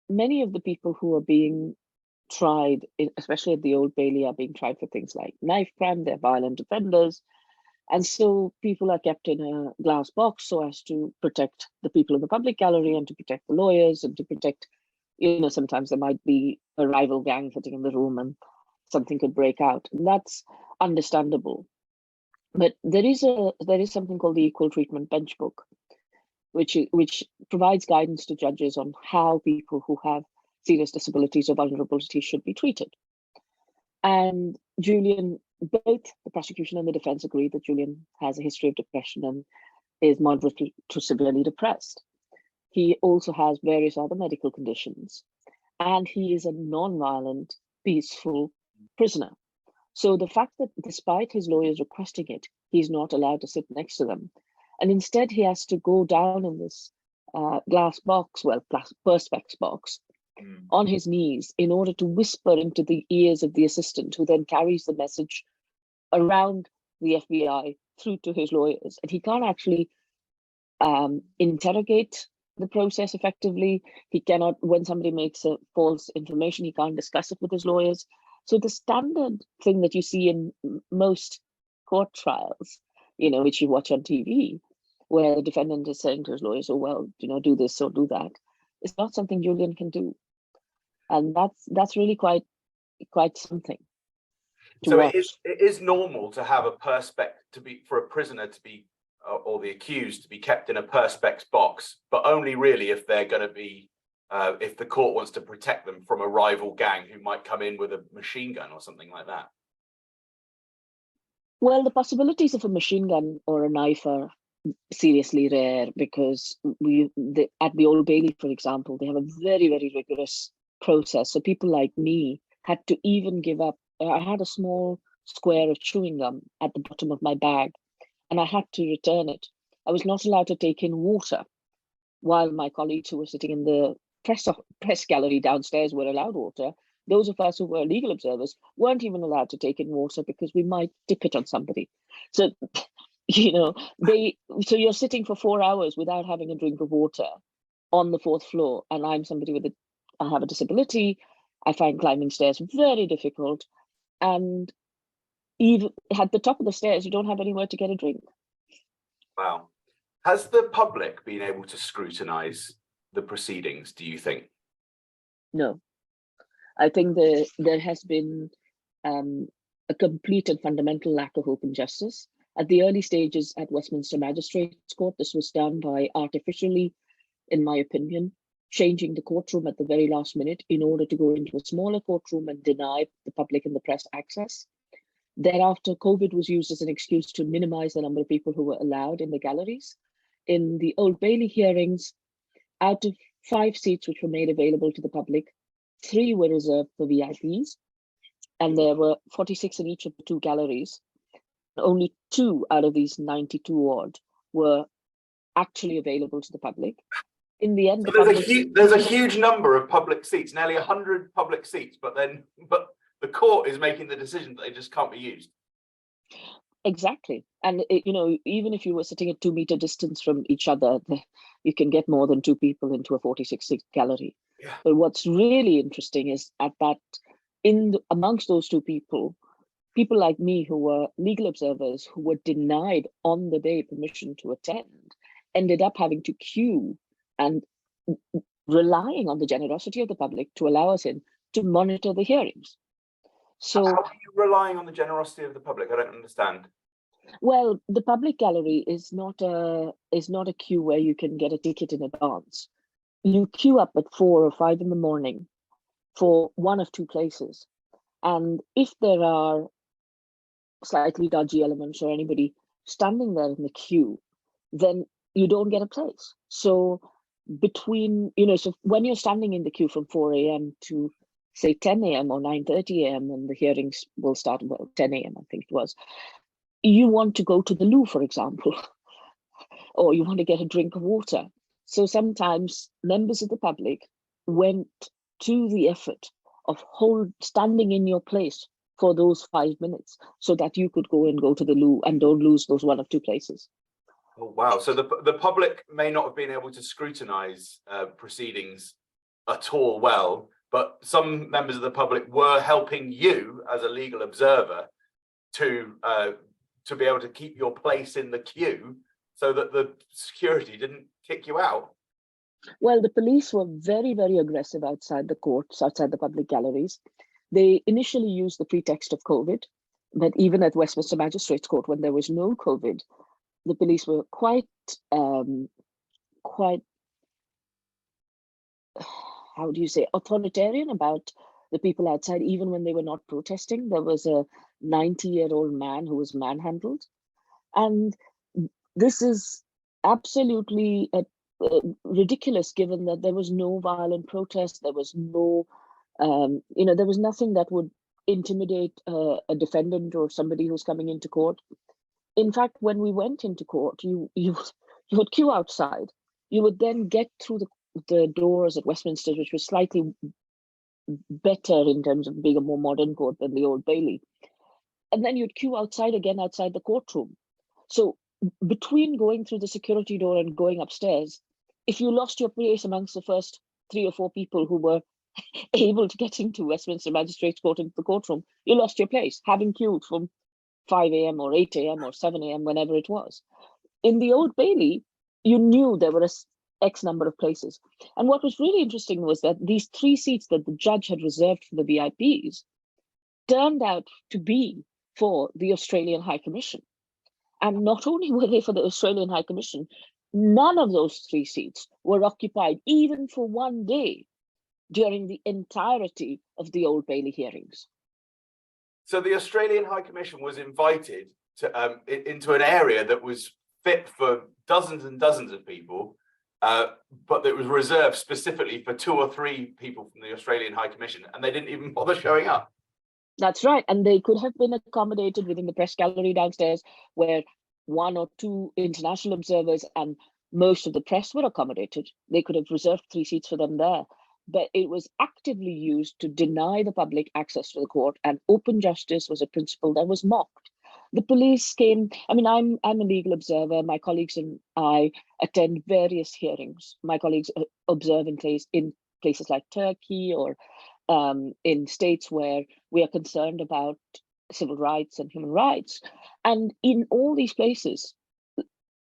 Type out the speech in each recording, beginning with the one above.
many of the people who are being tried, especially at the Old Bailey, are being tried for things like knife crime. They're violent offenders. And so people are kept in a glass box so as to protect the people in the public gallery and to protect the lawyers and to protect, sometimes there might be a rival gang sitting in the room and something could break out. And that's understandable. But there is something called the Equal Treatment Bench Book, which provides guidance to judges on how people who have serious disabilities or vulnerabilities should be treated. And Julian, both the prosecution and the defense agree that Julian has a history of depression and is moderately to severely depressed. He also has various other medical conditions, and he is a non-violent, peaceful prisoner. So the fact that despite his lawyers requesting it, he's not allowed to sit next to them, and instead he has to go down in this glass box, Perspex box, on his knees in order to whisper into the ears of the assistant, who then carries the message around the FBI through to his lawyers. And he can't actually interrogate the process effectively. He cannot, when somebody makes a false information, he can't discuss it with his lawyers. So the standard thing that you see in most court trials, which you watch on TV, where the defendant is saying to his lawyers, oh, well, do this or do that, is not something Julian can do. And that's really quite something. So it is normal to have a Perspex, for a prisoner to be, or the accused to be kept in a Perspex box, but only really if they're going to be, if the court wants to protect them from a rival gang who might come in with a machine gun or something like that. Well, the possibilities of a machine gun or a knife are seriously rare, because at the Old Bailey, for example, they have a very, very rigorous process. So people like me had to even give up. I had a small square of chewing gum at the bottom of my bag, and I had to return it. I was not allowed to take in water, while my colleagues who were sitting in the press gallery downstairs were allowed water. Those of us who were legal observers weren't even allowed to take in water because we might tip it on somebody. So, so you're sitting for 4 hours without having a drink of water on the 4th floor, and I'm somebody I have a disability. I find climbing stairs very difficult. And even at the top of the stairs, you don't have anywhere to get a drink. Wow. Has the public been able to scrutinize the proceedings, do you think? No. I think there has been a complete and fundamental lack of open justice. At the early stages at Westminster Magistrates Court, this was done by artificially, in my opinion, changing the courtroom at the very last minute in order to go into a smaller courtroom and deny the public and the press access. Thereafter, COVID was used as an excuse to minimize the number of people who were allowed in the galleries. In the Old Bailey hearings, out of 5 seats which were made available to the public, 3 were reserved for VIPs, and there were 46 in each of the 2 galleries. Only 2 out of these 92 odd were actually available to the public. In the end, so there's a huge number of public seats, nearly 100 public seats, but the court is making the decision that they just can't be used. Exactly. And even if you were sitting at 2 meter distance from each other, you can get more than 2 people into a 46-seat gallery. Yeah. But what's really interesting is amongst those 2 people like me who were legal observers who were denied on the day permission to attend, ended up having to queue and relying on the generosity of the public to allow us in to monitor the hearings. So how are you relying on the generosity of the public? I don't understand. Well, the public gallery is not a queue where you can get a ticket in advance. You queue up at 4 or 5 in the morning for one of 2 places. And if there are slightly dodgy elements or anybody standing there in the queue, then you don't get a place. So so when you're standing in the queue from 4 a.m. to say 10 a.m. or 9:30 a.m. and the hearings will start, 10 a.m. I think it was, you want to go to the loo, for example, or you want to get a drink of water. So sometimes members of the public went to the effort of standing in your place for those 5 minutes so that you could go to the loo and don't lose those 1 or 2 places. Oh, wow. So the public may not have been able to scrutinize proceedings at all well, but some members of the public were helping you as a legal observer to be able to keep your place in the queue so that the security didn't kick you out. Well, the police were very, very aggressive outside the courts, outside the public galleries. They initially used the pretext of COVID, but even at Westminster Magistrates Court, when there was no COVID, the police were quite, how do you say, authoritarian about the people outside, even when they were not protesting. There was a 90-year-old man who was manhandled. And this is absolutely ridiculous, given that there was no violent protest, there was no, there was nothing that would intimidate a defendant or somebody who's coming into court. In fact, when we went into court, you would queue outside. You would then get through the doors at Westminster, which was slightly better in terms of being a more modern court than the Old Bailey. And then you'd queue outside again, outside the courtroom. So between going through the security door and going upstairs, if you lost your place amongst the first 3 or 4 people who were able to get into Westminster Magistrates Court into the courtroom, you lost your place, having queued from 5 a.m. or 8 a.m. or 7 a.m., whenever it was. In the Old Bailey, you knew there were X number of places. And what was really interesting was that these 3 seats that the judge had reserved for the VIPs turned out to be for the Australian High Commission. And not only were they for the Australian High Commission, none of those 3 seats were occupied even for one day during the entirety of the Old Bailey hearings. So the Australian High Commission was invited to into an area that was fit for dozens and dozens of people, but it was reserved specifically for 2 or 3 people from the Australian High Commission, and they didn't even bother showing up. That's right. And they could have been accommodated within the press gallery downstairs, where 1 or 2 international observers and most of the press were accommodated. They could have reserved 3 seats for them there. But it was actively used to deny the public access to the court, and open justice was a principle that was mocked. The police came, I mean, I'm a legal observer. My colleagues and I attend various hearings. My colleagues observe in places like Turkey or in states where we are concerned about civil rights and human rights. And in all these places,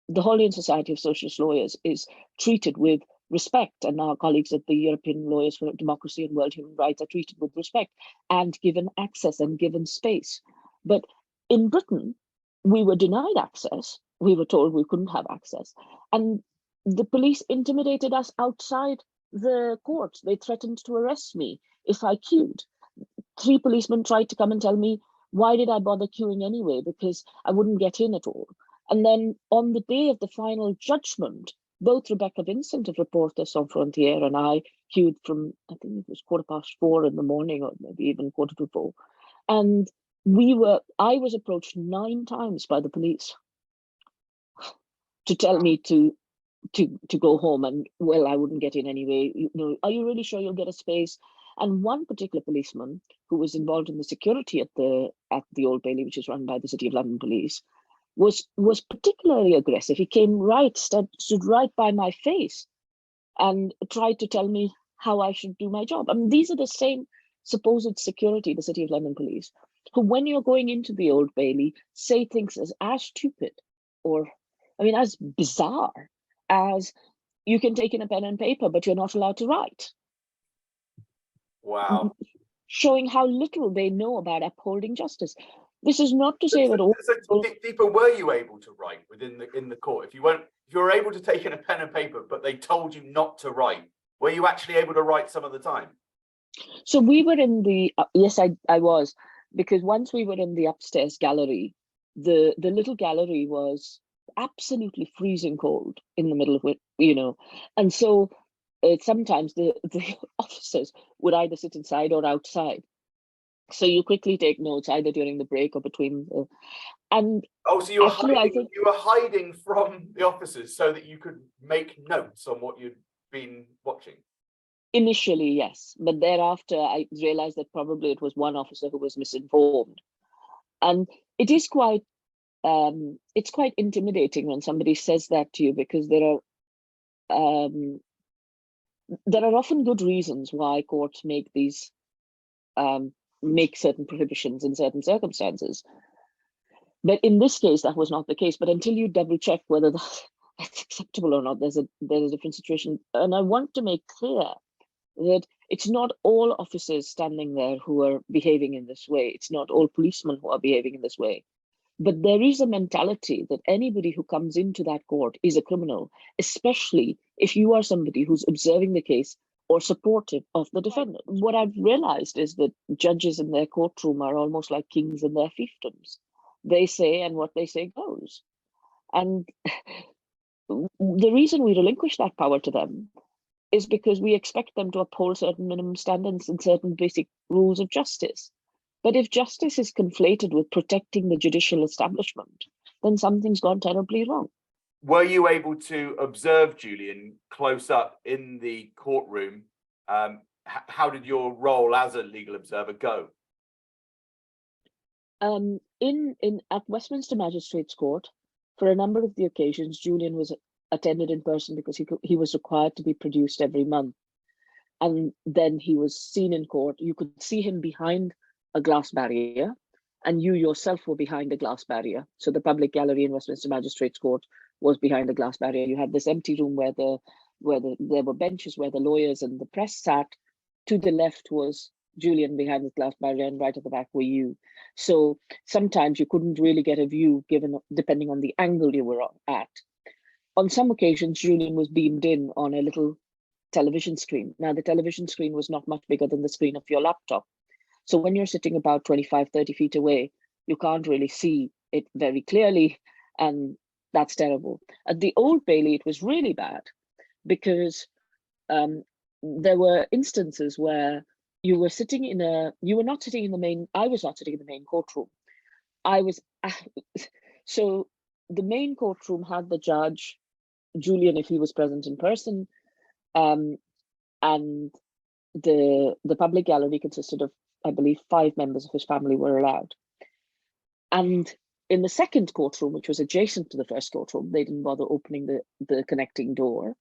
the Holy Society of Socialist Lawyers is treated with respect, and our colleagues at the European Lawyers for Democracy and World Human Rights are treated with respect and given access and given space. But in Britain, we were denied access. We were told we couldn't have access. And the police intimidated us outside the courts. They threatened to arrest me if I queued. 3 policemen tried to come and tell me, why did I bother queuing anyway? Because I wouldn't get in at all. And then on the day of the final judgment, both Rebecca Vincent of Reporters Sans Frontières and I queued from, I think it was 4:15 in the morning, or maybe even 4:45. And I was approached 9 times by the police to tell me to go home, and well, I wouldn't get in anyway. Are you really sure you'll get a space? And one particular policeman who was involved in the security at the Old Bailey, which is run by the City of London Police, was particularly aggressive. He came stood right by my face and tried to tell me how I should do my job. I mean, these are the same supposed security, the City of London Police, who, when you're going into the Old Bailey, say things as stupid or, I mean, as bizarre as you can take in a pen and paper, but you're not allowed to write. Wow. Showing how little they know about upholding justice. This is not to say that all. So, Deepa, were you able to write in the court? If you were able to take in a pen and paper, but they told you not to write, were you actually able to write some of the time? So we were in the yes, I was, because once we were in the upstairs gallery, the little gallery was absolutely freezing cold in the middle of it, and so sometimes the officers would either sit inside or outside. So you quickly take notes either during the break or between. And oh, so you were hiding from the officers so that you could make notes on what you'd been watching. Initially, yes, but thereafter I realized that probably it was one officer who was misinformed, and it is quite. It's quite intimidating when somebody says that to you, because there are. there are often good reasons why courts make certain prohibitions in certain circumstances. But in this case, that was not the case. But until you double check whether that's acceptable or not, there's a different situation. And I want to make clear that it's not all officers standing there who are behaving in this way. It's not all policemen who are behaving in this way. But there is a mentality that anybody who comes into that court is a criminal, especially if you are somebody who's observing the case or supportive of the defendant. What I've realized is that judges in their courtroom are almost like kings in their fiefdoms. They say, and what they say goes. And the reason we relinquish that power to them is because we expect them to uphold certain minimum standards and certain basic rules of justice. But if justice is conflated with protecting the judicial establishment, then something's gone terribly wrong. Were you able to observe Julian close up in the courtroom? How did your role as a legal observer go? At Westminster Magistrates Court, for a number of the occasions, Julian was attended in person because he was required to be produced every month. And then he was seen in court. You could see him behind a glass barrier, and you yourself were behind a glass barrier. So the public gallery in Westminster Magistrates Court was behind a glass barrier. You had this empty room where there were benches where the lawyers and the press sat. To the left was Julian behind the glass barrier, and right at the back were you. So sometimes you couldn't really get a view depending on the angle you were at. On some occasions, Julian was beamed in on a little television screen. Now, the television screen was not much bigger than the screen of your laptop. So when you're sitting about 25, 30 feet away, you can't really see it very clearly, and that's terrible. At the Old Bailey, it was really bad because there were instances where you were not sitting in the main, I was not sitting in the main courtroom. So the main courtroom had the judge, Julian, if he was present in person, and the public gallery consisted of, I believe, 5 members of his family were allowed. And in the second courtroom, which was adjacent to the first courtroom, they didn't bother opening the connecting door.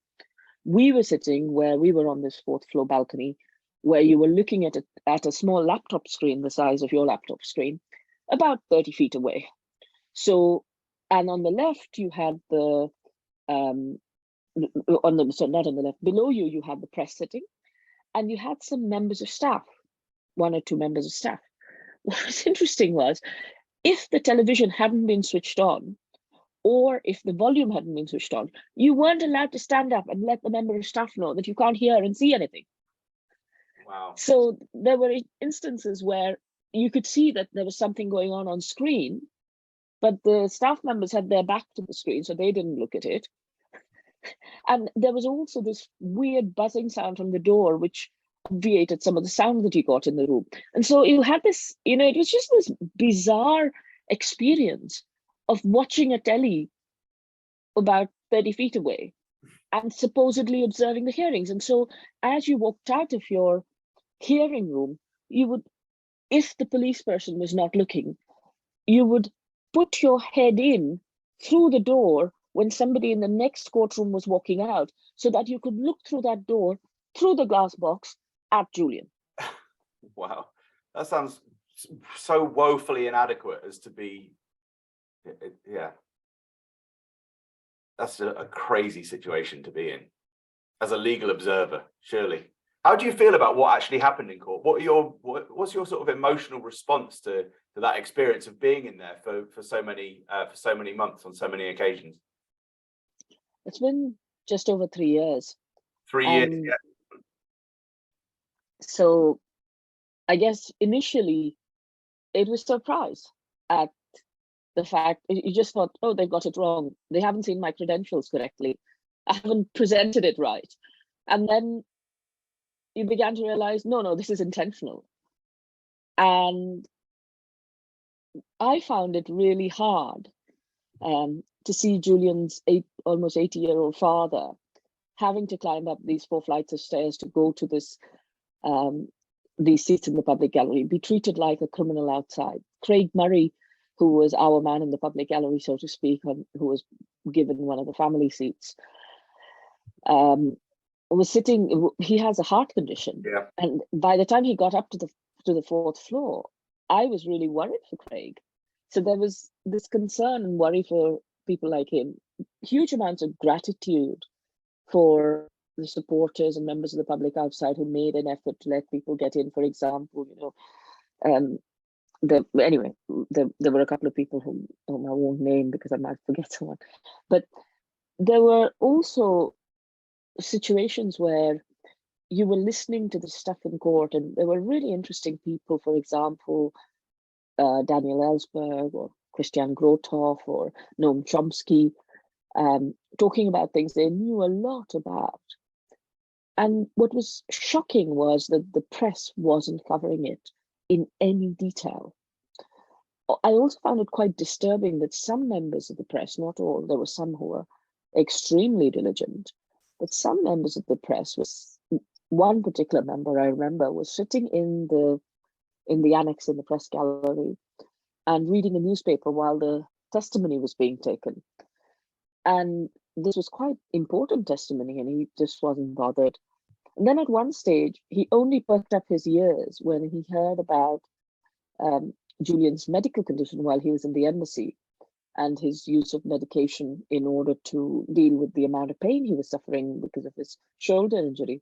We were sitting where we were on this 4th floor balcony, where you were looking at a small laptop screen the size of your laptop screen, about 30 feet away. So, and on the left, you had not on the left, below you had the press sitting, and you had some members of staff, 1 or 2 members of staff. What was interesting was, if the television hadn't been switched on, or if the volume hadn't been switched on, you weren't allowed to stand up and let the member of staff know that you can't hear and see anything. Wow. So there were instances where you could see that there was something going on screen, but the staff members had their back to the screen, so they didn't look at it. And there was also this weird buzzing sound from the door, which obviated some of the sound that you got in the room. And so you had this, it was just this bizarre experience of watching a telly about 30 feet away and supposedly observing the hearings. And so as you walked out of your hearing room, you would, if the police person was not looking, you would put your head in through the door when somebody in the next courtroom was walking out, so that you could look through that door, through the glass box, at Julian. Wow, that sounds so woefully inadequate as to be, yeah. That's a crazy situation to be in as a legal observer, surely. How do you feel about what actually happened in court? What's your sort of emotional response to that experience of being in there for so many months on so many occasions? It's been just over 3 years. 3 years, yeah. So I guess initially it was surprise at the fact, you just thought, oh, they've got it wrong. They haven't seen my credentials correctly. I haven't presented it right. And then you began to realize, no, this is intentional. And I found it really hard to see Julian's almost 80-year-old father having to climb up these 4 flights of stairs to go to these seats in the public gallery, be treated like a criminal outside. Craig Murray, who was our man in the public gallery, so to speak, who was given one of the family seats, was sitting. He has a heart condition, Yeah. and by the time he got up to the fourth floor, I was really worried for Craig. So there was this concern and worry for people like him. Huge amounts of gratitude for the supporters and members of the public outside who made an effort to let people get in. For example, there were a couple of people whom I won't name because I might forget someone, but there were also situations where you were listening to the stuff in court, and there were really interesting people. For example, Daniel Ellsberg or Christian Grothoff or Noam Chomsky, talking about things they knew a lot about. And what was shocking was that the press wasn't covering it in any detail. I also found it quite disturbing that some members of the press, not all, there were some who were extremely diligent, but some members of the press, one particular member I remember was sitting in the annex in the press gallery and reading a newspaper while the testimony was being taken. And this was quite important testimony, and he just wasn't bothered. And then at one stage, he only perked up his ears when he heard about Julian's medical condition while he was in the embassy and his use of medication in order to deal with the amount of pain he was suffering because of his shoulder injury.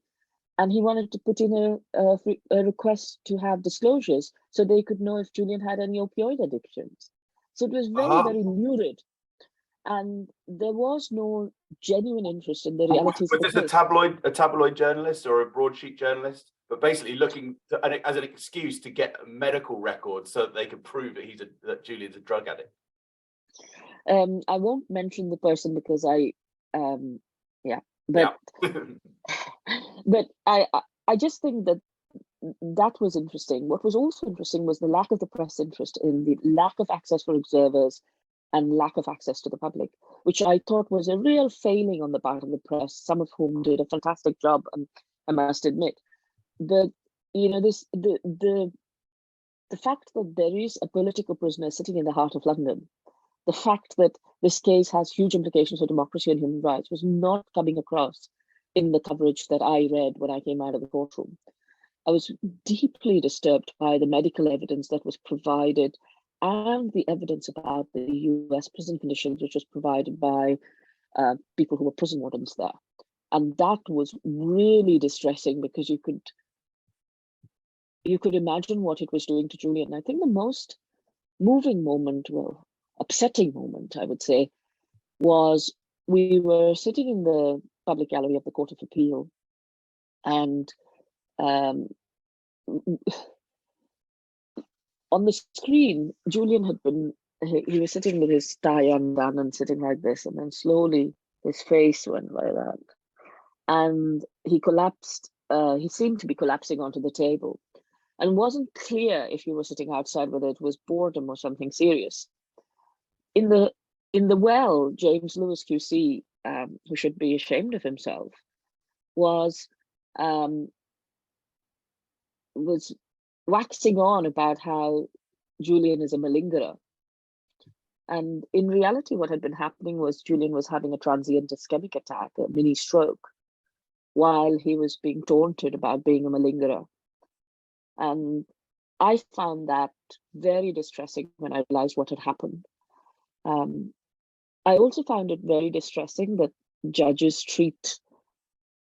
And he wanted to put in a request to have disclosures so they could know if Julian had any opioid addictions. So it was very, very lurid. And there was no genuine interest in the realities Was of this a tabloid journalist or a broadsheet journalist? But basically looking as an excuse to get medical records so that they could prove that Julian's a drug addict. I won't mention the person because but I just think that was interesting. What was also interesting was the lack of the press interest in the lack of access for observers and lack of access to the public, which I thought was a real failing on the part of the press, some of whom did a fantastic job, I must admit. But the fact that there is a political prisoner sitting in the heart of London, the fact that this case has huge implications for democracy and human rights was not coming across in the coverage that I read when I came out of the courtroom. I was deeply disturbed by the medical evidence that was provided and the evidence about the US prison conditions, which was provided by people who were prison wardens there. And that was really distressing because you could imagine what it was doing to Julian. I think the most moving moment, well, upsetting moment, I would say, was we were sitting in the public gallery of the Court of Appeal, and on the screen, Julian he was sitting with his tie undone and sitting like this, and then slowly his face went like that. And he collapsed, he seemed to be collapsing onto the table. And it wasn't clear if you were sitting outside whether it was boredom or something serious. In the well, James Lewis QC, who should be ashamed of himself, was waxing on about how Julian is a malingerer. And in reality, what had been happening was Julian was having a transient ischemic attack, a mini stroke, while he was being taunted about being a malingerer. And I found that very distressing when I realized what had happened. I also found it very distressing that judges treat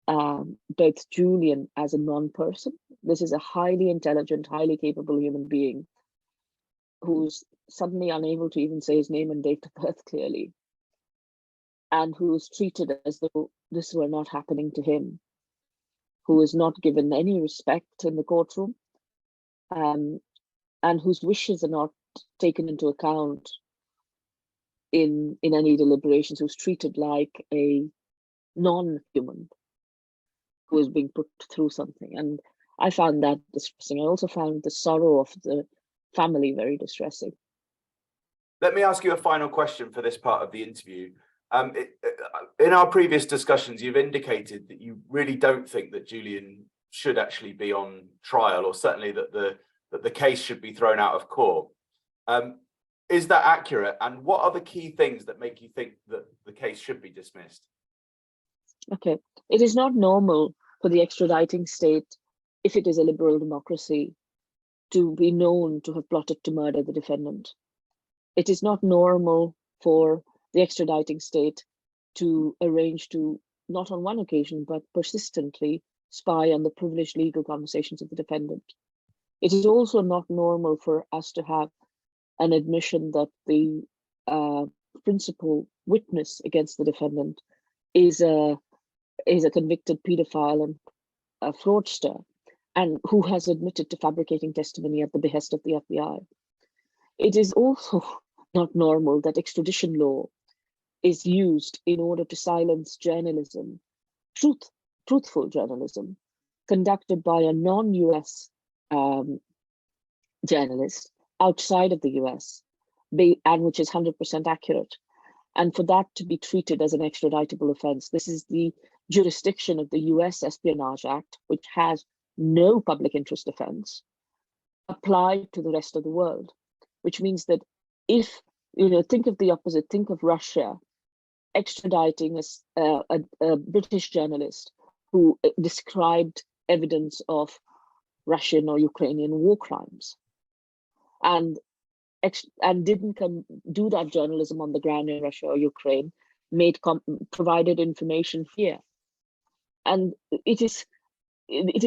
both Julian as a non-person. This is a highly intelligent, highly capable human being who's suddenly unable to even say his name and date of birth clearly, and who's treated as though this were not happening to him, who is not given any respect in the courtroom, and whose wishes are not taken into account in any deliberations, who's treated like a non-human who is being put through something. And I found that distressing. I also found the sorrow of the family very distressing. Let me ask you a final question for this part of the interview. In our previous discussions, you've indicated that you really don't think that Julian should actually be on trial, or certainly that the case should be thrown out of court. Is that accurate? And what are the key things that make you think that the case should be dismissed? Okay. It is not normal for the extraditing state, if it is a liberal democracy, to be known to have plotted to murder the defendant. It is not normal for the extraditing state to arrange to, not on one occasion, but persistently spy on the privileged legal conversations of the defendant. It is also not normal for us to have an admission that the principal witness against the defendant is a convicted paedophile and a fraudster, and who has admitted to fabricating testimony at the behest of the FBI. It is also not normal that extradition law is used in order to silence journalism, truthful journalism, conducted by a non-US journalist outside of the US, and which is 100% accurate. And for that to be treated as an extraditable offense, this is the jurisdiction of the US Espionage Act, which has no public interest offense, applied to the rest of the world, which means that if, think of the opposite, think of Russia extraditing a British journalist who described evidence of Russian or Ukrainian war crimes, and didn't do that journalism on the ground in Russia or Ukraine, provided information here. And it is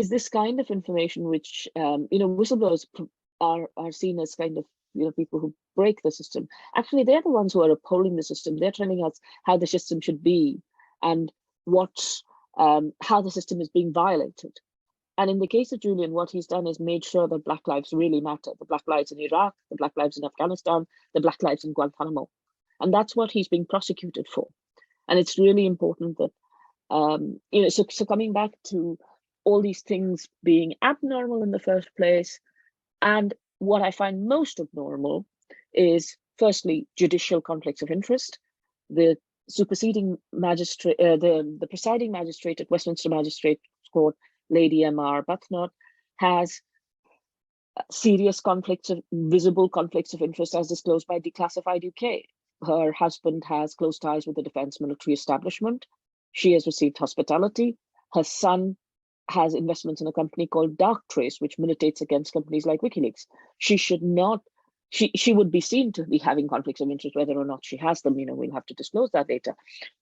this kind of information which, whistleblowers are seen as kind of, people who break the system. Actually, they're the ones who are upholding the system. They're telling us how the system should be and how the system is being violated. And in the case of Julian, what he's done is made sure that Black lives really matter. The Black lives in Iraq, the Black lives in Afghanistan, the Black lives in Guantanamo. And that's what he's being prosecuted for. And it's really important that, so coming back to all these things being abnormal in the first place, and what I find most abnormal is, firstly, judicial conflicts of interest. The superseding magistrate, the presiding magistrate at Westminster Magistrates Court, Lady M.R. Buthnot, has serious visible conflicts of interest as disclosed by Declassified UK. Her husband has close ties with the defense military establishment. She has received hospitality. Her son has investments in a company called Darktrace, which militates against companies like Wikileaks. She should not, she would be seen to be having conflicts of interest, whether or not she has them, we'll have to disclose that later.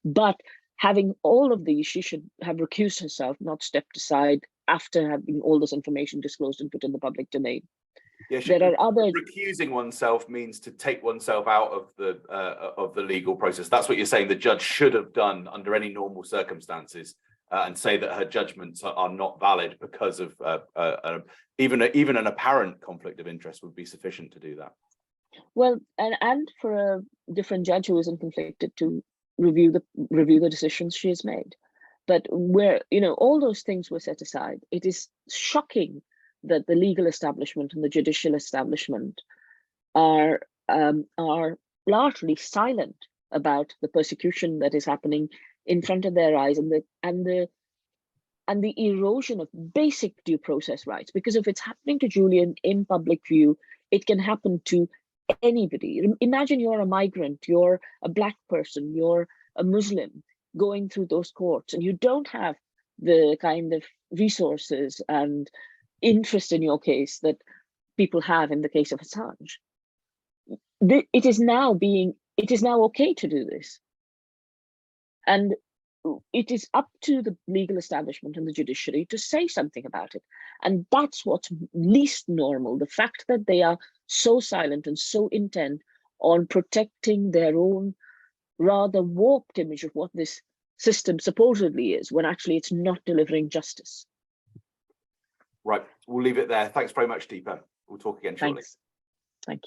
But having all of these, she should have recused herself, not stepped aside after having all this information disclosed and put in the public domain. Yeah, there are other. Recusing oneself means to take oneself out of the legal process. That's what you're saying. The judge should have done under any normal circumstances, and say that her judgments are not valid because of even an apparent conflict of interest would be sufficient to do that. Well, and for a different judge who isn't conflicted to review the decisions she has made. But where, all those things were set aside, it is shocking that the legal establishment and the judicial establishment are largely silent about the persecution that is happening in front of their eyes, and the erosion of basic due process rights. Because if it's happening to Julian in public view, it can happen to anybody. Imagine you're a migrant, you're a Black person, you're a Muslim going through those courts, and you don't have the kind of resources and interest in your case that people have in the case of Assange. It is now okay to do this. And it is up to the legal establishment and the judiciary to say something about it. And that's what's least normal, the fact that they are so silent and so intent on protecting their own rather warped image of what this system supposedly is, when actually it's not delivering justice. Right, we'll leave it there. Thanks very much, Deepa. We'll talk again shortly. Thanks.